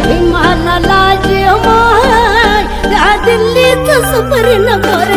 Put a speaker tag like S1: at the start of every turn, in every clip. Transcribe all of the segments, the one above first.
S1: भीमाला जेमाय त्या दिल्लीचं सुपरीन कोर्ट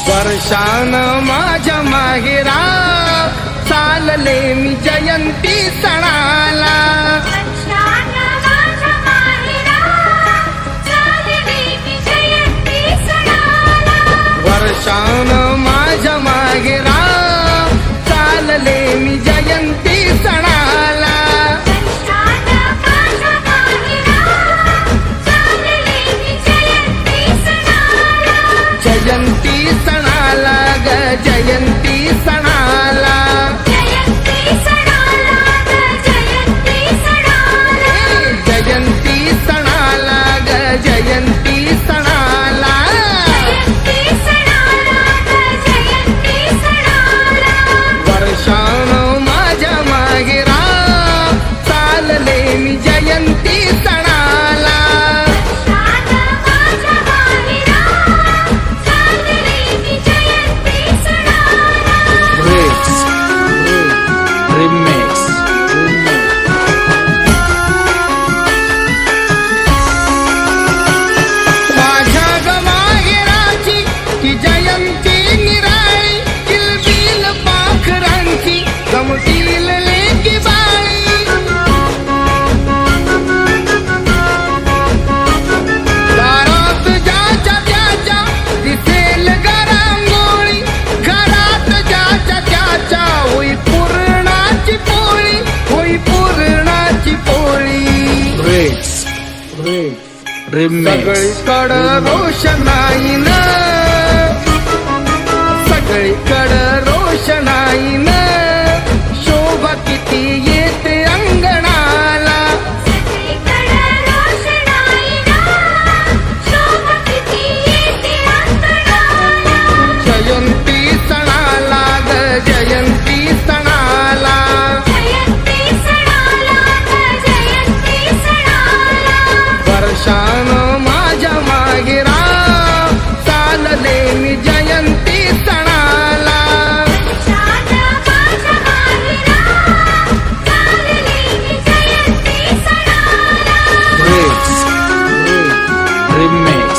S2: वर्षान माझ्या माहेरा चालले मी जयंती सणाला वर्षान माझ्या जयंती सणाला ग जयंती सणाला
S1: जयंती सणाला ग जयंती सणाला
S2: जयंती सणाला ग जयंती सणाला
S1: जयंती सणाला ग जयंती सणाला
S2: वर्षान माझ्या माहेरा चालले मी जयंती सणाला
S1: शाळा माझ्या माहेरा चालले मी जयंती सणाला
S3: Remix.
S2: माझ्या ग माहेराची ती जयंती निराळी किलबिल पाखरांची गमतील लेकी बाळी दारात ज्याच्या त्याच्या दिसेल गरांगोळी घरात ज्याच्या त्याच्या होई पूर्णाची पोळी होई पूर्णाची पोळी
S3: Remix.
S2: सगळीकडं रोषणाईनं सगळीकडं रोषणाईनं शोभा किती येते अंगणाला
S1: सगळीकडे रोषणाईनं शोभा किती येते अंगणाला
S2: जयंती सणाला ग जयंती सणाला
S1: जयंती सणाला ग जयंती सणाला
S2: वर्षान माझ्या माहेरा चालले मी जयंती सणाला
S1: शाळा माझ्या माहेरा चालले मी जयंती सणाला
S3: Remix.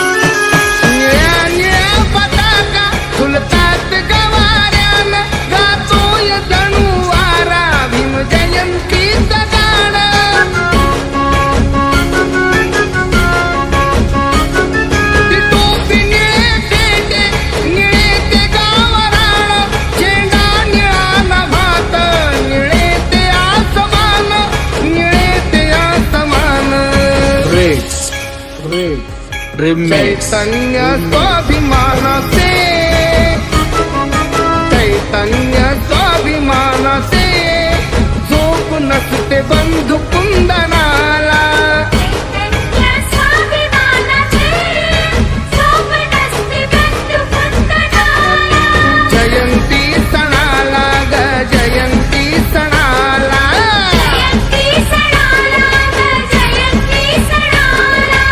S2: निळ्या निळ्या पताका फुलतात गवाऱ्यानं गातोय जणू वारा भीम जयंतीचं गाणं ती टोपी निळे टेटे निळे ते गावराळ चेंडा निळा नभात निळे ते आसमान निळे ते आसमान
S3: Remix.
S2: चैतन्य स्वाभिमानाचे चैतन्य स्वाभिमानाचे झोप नसते बंधू कुंदनाला
S1: चैतन्य स्वाभिमानाचे झोप नसते बंधू कुंदनाला
S2: जयंती सणाला ग जयंती सणाला
S1: जयंती सणाला ग जयंती सणाला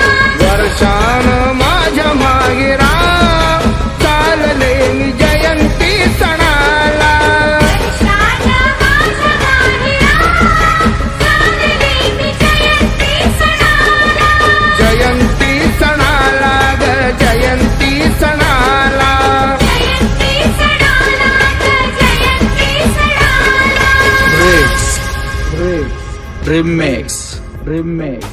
S2: वर्षान माझ्या माहेरा चालले मी जयंती सणाला
S1: शाळा माझ्या माहेरा चालले मी जयंती सणाला
S2: जयंती सणाला ग जयंती सणाला
S1: जयंती सणाला ग जयंती सणाला
S3: Remix.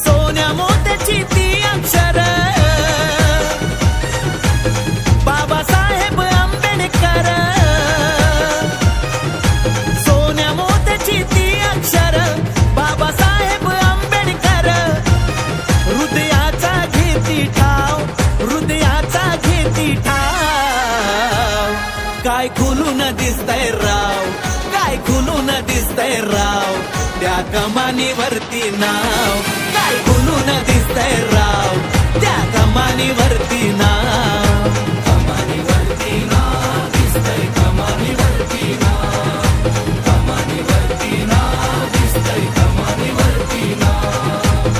S4: सोन्या मोत्याची ती अक्षर बाबासाहेब आंबेडकर सोन्या मोत्याची ती अक्षर बाबासाहेब आंबेडकर हृदयाचा घेती ठाव हृदयाचा घेती ठाव काय खुलून दिसतंय राव काय खुलून दिसतंय राव त्या कमानीवरती नाव काय खुलून दिसतंय राव त्या कमानीवरती नाव कमानीवरती नाव दिसतंय कमानीवरती नाव कमानीवरती नाव दिसतंय कमानीवरती नाव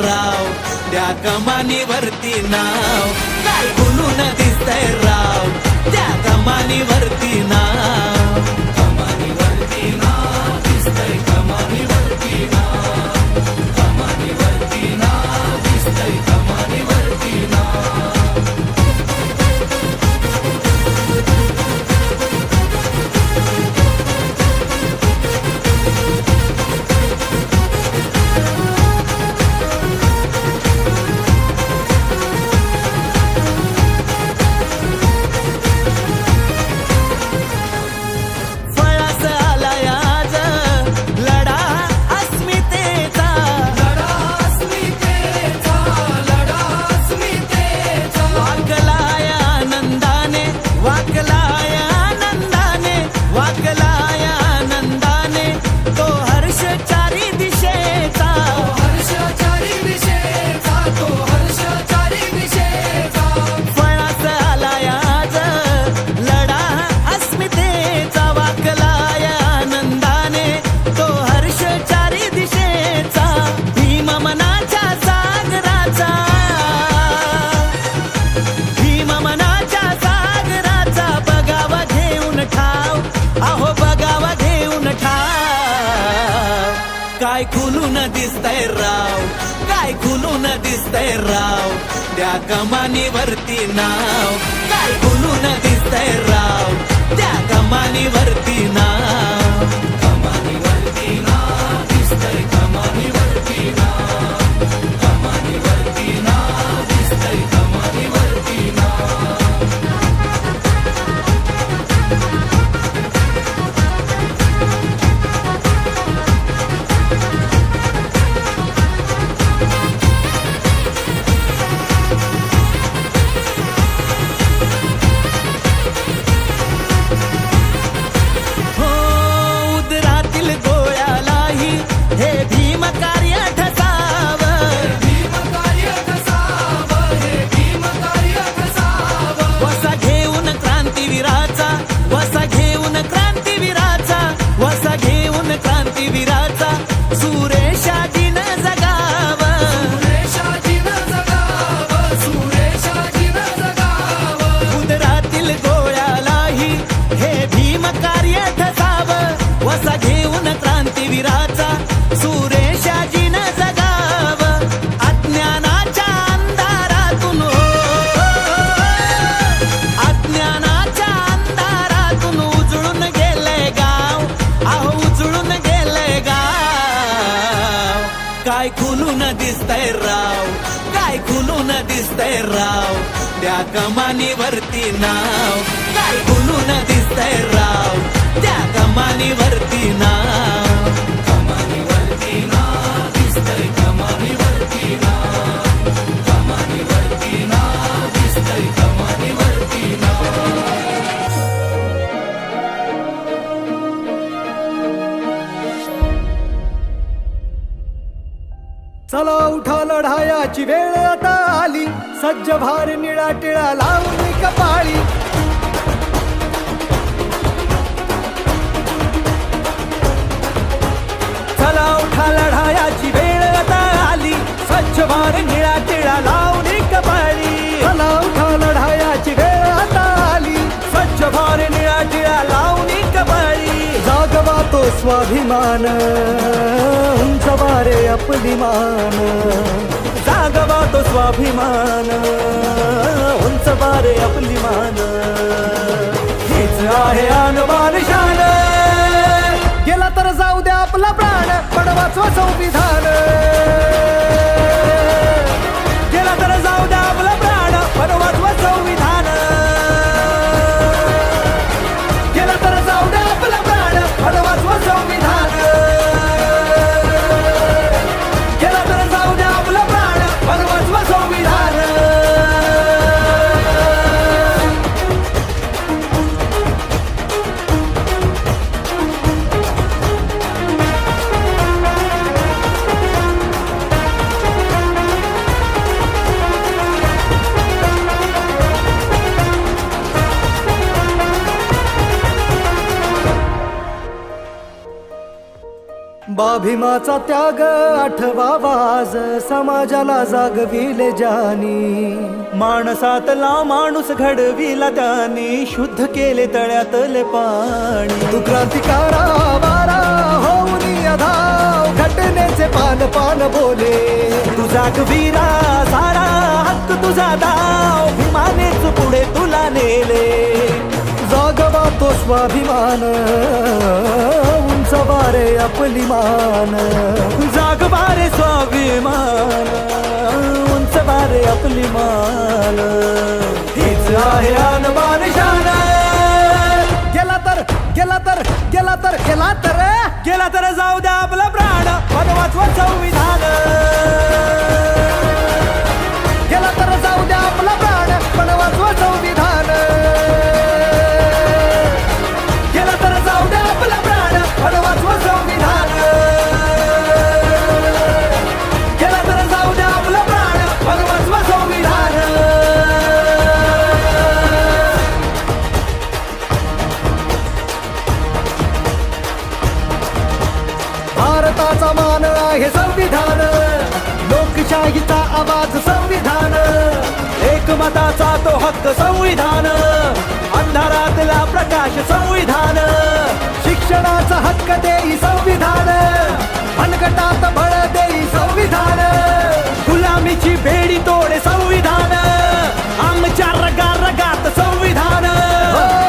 S4: राव त्या कमानीवरती नाव काय खुलून दिसतंय राव त्या कमानीवरती नाव कमानीवरती नाव दिसतंय कमानीवरती नाव कमानीवरती नाव दिसतंय कमानीवरती नाव काय खुलून दिसतंय राव काय खुलून दिसतंय राव त्या कमानीवरती नाव काय खुलून दिसतंय राव त्या कमानीवरती नाव कमानीवरती नाव दिसतंय कमानीवरती नाव कमानीवरती नाव दिसतंय कमानीवरती नाव काय खुलून दिसतंय राव काय खुलून दिसतंय राव त्या कमानीवरती नाव काय खुलून दिसतंय राव त्या कमानीवरती नाव कमानीवरती नाव दिसतंय कमानीवरती नाव कमानीवरती नाव दिसतंय कमानीवरती नाव
S5: चला उठा लढायाची वेळ आता आली सज्ज भार निळा टिळा लावून कपाळी चला उठा लढायाची वेळ आता आली सज्ज भार निळा टिळा लावून कपाळी चला उठा लढायाची वेळ आता आली सज्ज भार निळा टिळा लावून कपाळी जागवा तो स्वाभिमान उंच वारे आपली मान जागवा तो स्वाभिमान उंच वारे आपली मान हेच आहे आणबान शान गेला तर जाऊ द्या आपला प्राण पण वाचवा संविधान गेला तर जाऊ द्या आपला प्राण पण वाचवा संविधान गेला तर जाऊ द्या आपला प्राण पण वाचवा संविधान गेला तर जाऊ द्या आपला प्राण पण वाचवा संविधान भीमाचा त्याग आठवावा आज समाजाला जागविले ज्यानी माणसातला माणूस घडविला त्यानी शुद्ध केले तळ्यातले पाणी तू क्रांतिकारा वारा होऊन अधाव घटनेचे पान पान बोले तू जागवीरा सारा हक्क तुझा दाव भीमानेच पुढे तुला नेले जागवा तो स्वाभिमान उंचवारे आपली मान जागवारे स्वाभिमान उंचवारे आपली मान हीच आहे अनमान शान गेला तर गेला तर गेला तर गेला तर गेला तर जाऊ द्या आपला प्राण पण वाचवा संविधान गेला तर जाऊ द्या आपला प्राण पण वाचवा संविधान गेला तर जाऊ द्या आपला प्राण पण वाचवा संविधान गेला तर जाऊ द्या आपला प्राण पण वाचवा संविधान भारताचा मान आहे संविधान लोकशाहीचा आवाज संविधान एकमताचा तो हक्क संविधान अंधारातला प्रकाश संविधान शिक्षणाचा हक्क देई संविधान अनगटात बळ देई संविधान गुलामीची बेडी तोडे संविधान आमच्या रगा रगात संविधान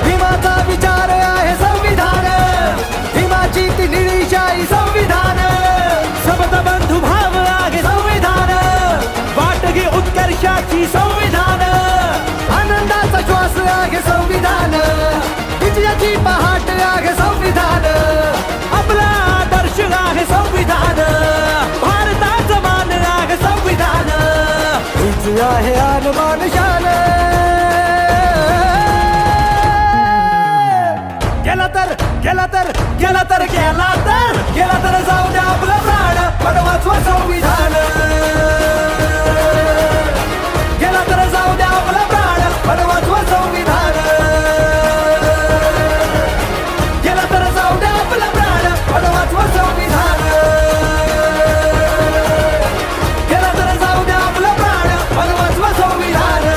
S5: भीमाचा विचार आहे संविधान भीमाची ती निळीशाही संविधान सबद बंधु भाव आहे संविधान वाटगी उत्कर्षाची संविधान आनंदाचा श्वास आहे संविधान विजयाची पहाट आहे संविधान आपला आदर्श आहे संविधान भारताचं मान आहे संविधान हीच आहे अनमान शान गेला तर गेला तर गेला तर गेला तर गेला तर जाऊ द्या आपला प्राण पण वाचवा संविधान गेला तर जाऊ द्या आपला प्राण पण वाचवा संविधान गेला तर जाऊ द्या आपला प्राण पण वाचवा संविधान गेला तर जाऊ द्या आपला प्राण पण वाचवा संविधान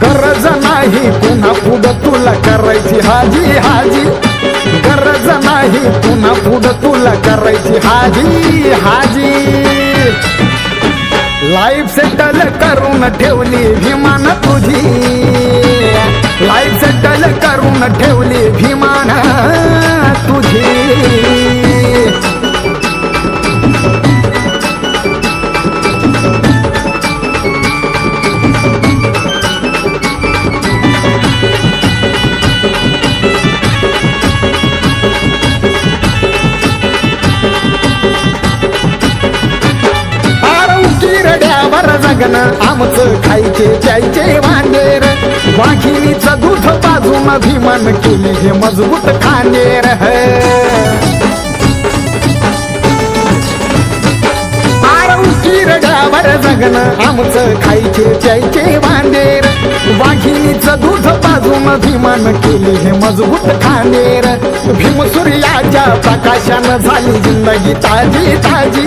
S2: गरज नाही पुन्हा पुढं तुला करायची हाजी हाजी गरज नाही पुन्हा पुढं तुला करायची हाजी हाजी लाईफ सेटल करून ठेवली भीमान तुझी लाईफ सेटल करून ठेवली भीमान तुझी जगन आमचं खायचे प्यायचे भांडेर वाघिणीचं दूध पाजून भीमान केली हे मजबूत खांडेर किरड्यावर जगन आमचं खायचे प्यायचे भांडेर वाघिणीचं दूध पाजून त्यानं भीमान केली हे मजबूत खांदेर. भीम सूर्याच्या प्रकाशानं झाली जिंदगी ताजी ताजी.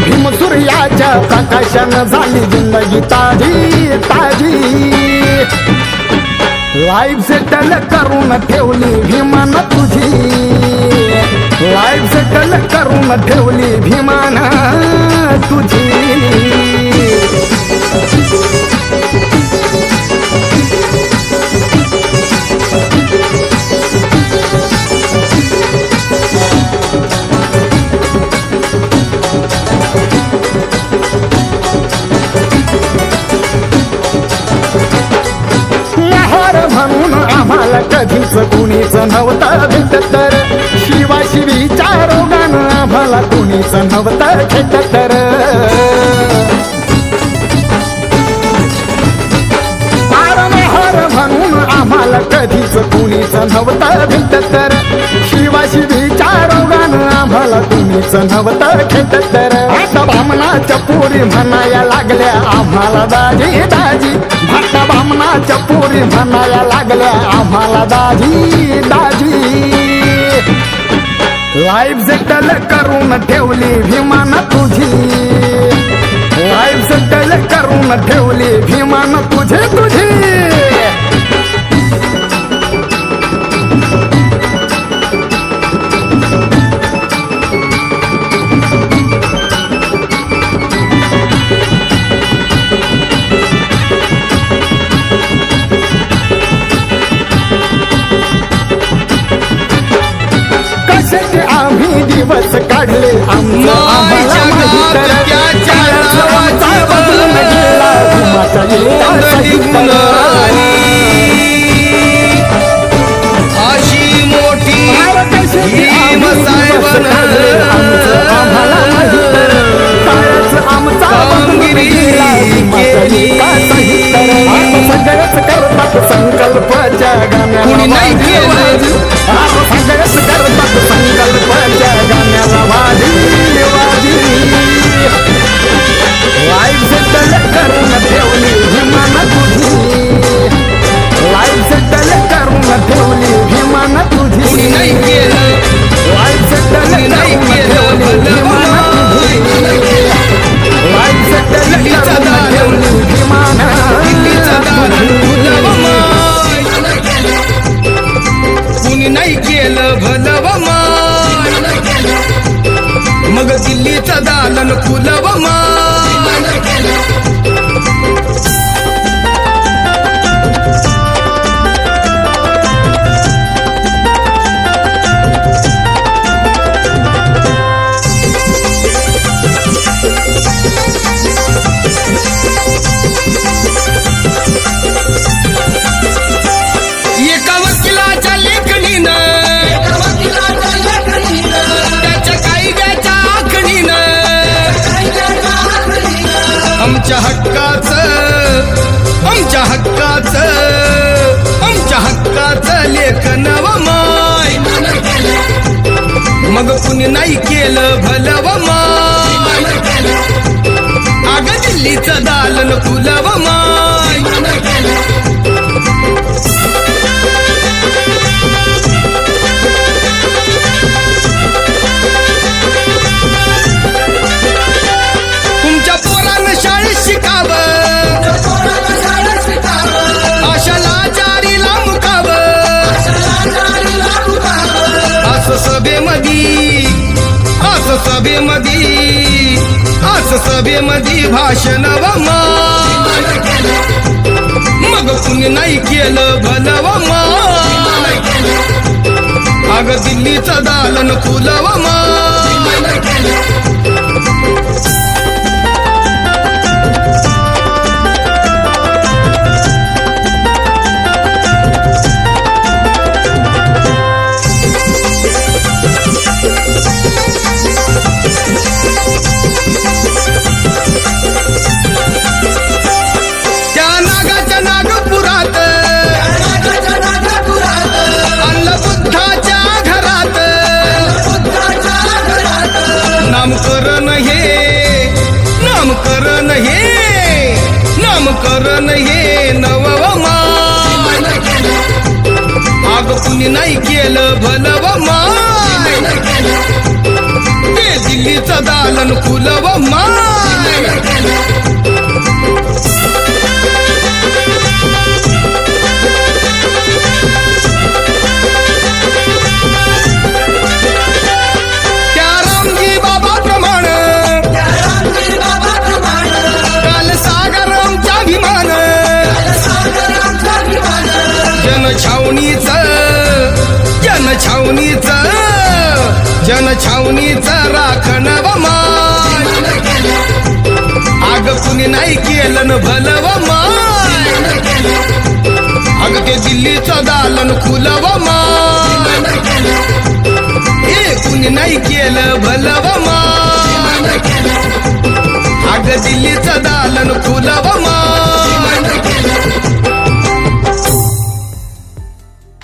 S2: भीम सूर्याच्या प्रकाशानं झाली जिंदगी ताजी ताजी. लाईफ सेटल करून ठेवली भीमान तुझी. लाईफ सेटल करून ठेवली भीमान तुझी. म्हणून आम्हाला कधीच कुणीच नव्हतं भेटत तर. शिवाशिवीच्या रोगानं आम्हाला कुणीच नव्हतं खेटत तर. म्हणून आम्हाला कधीच कुणीच नव्हतं भेटत तर. शिवाशिवीच्या रोगानं आम्हाला कुणीच नव्हतं खेटत तर. आता बामणाच्या पोरी म्हणाया लागल्या आम्हाला दाजी दाजी. आता बामणाच्या पोरी म्हणाया लागल्या आम्हाला दाजी दाजी. लाईफ सेटल करून ठेवली भीमान तुझी. लाईफ सेटल करून ठेवली भीमान तुझी तुझी. कशाचे आम्ही दिवस काढले आमचं आम्हाला माहित. काळाचा बदलून गेला भीमाचा येता सहित.
S6: अशी मोठी भीम साहेबन
S2: आम्हाला माहित. काळाचा आमचा बदलून गेला भीमाचा येता सहित. सगळंच करतात संकल्पाच्या गाण्याला माझी. सगळंच करतात संकल्पाच्या गाण्याला माझी वाजी. लाईफ सेटल करून ठेवली भीमान तुझी. लाईफ सेटल करून ठेवली भीमान तुझी. लाईफ सेटल करून ठेवली भीमान तुझी. लाईफ सेटल करून ठेवली भीमान
S6: कुणी नाही केलं भलव मान. मग दिल्लीचं दालन फुलव मान. एका वकिलाच्या लेखणीनं त्याच्या कायद्याच्या आखणीनं आमच्या हक्काचं लेखन व माय. मग कुणी नाही केलं भलव माय. अग दिल्लीचं दालन फुलव माय. तुमच्या पोरानं शाळेत शिकावं. आशाला जारीला मुकावं. असं सभेमध्ये भाषण व मान. मग कुणी नाही केलं भलव मान. अग दिल्लीचं दालन फुलव मान. त्या नागाच्या नागपुरात आणलं बुद्धाच्या घरात. नामकरण हे नववमान. कुणी नाही केलं भलव माय ते दिल्लीचं दालन फुलव माय त्या रामजी बाबा प्रमाण काल सागर आमचा अभिमान जनछावणीचं राखण माय आग कुणी नाही केलं न भलव माय अग ते दिल्लीचं दालन खुलव माय हे कुणी नाही केलं भलव माय अग दिल्लीचं दालन खुलव माय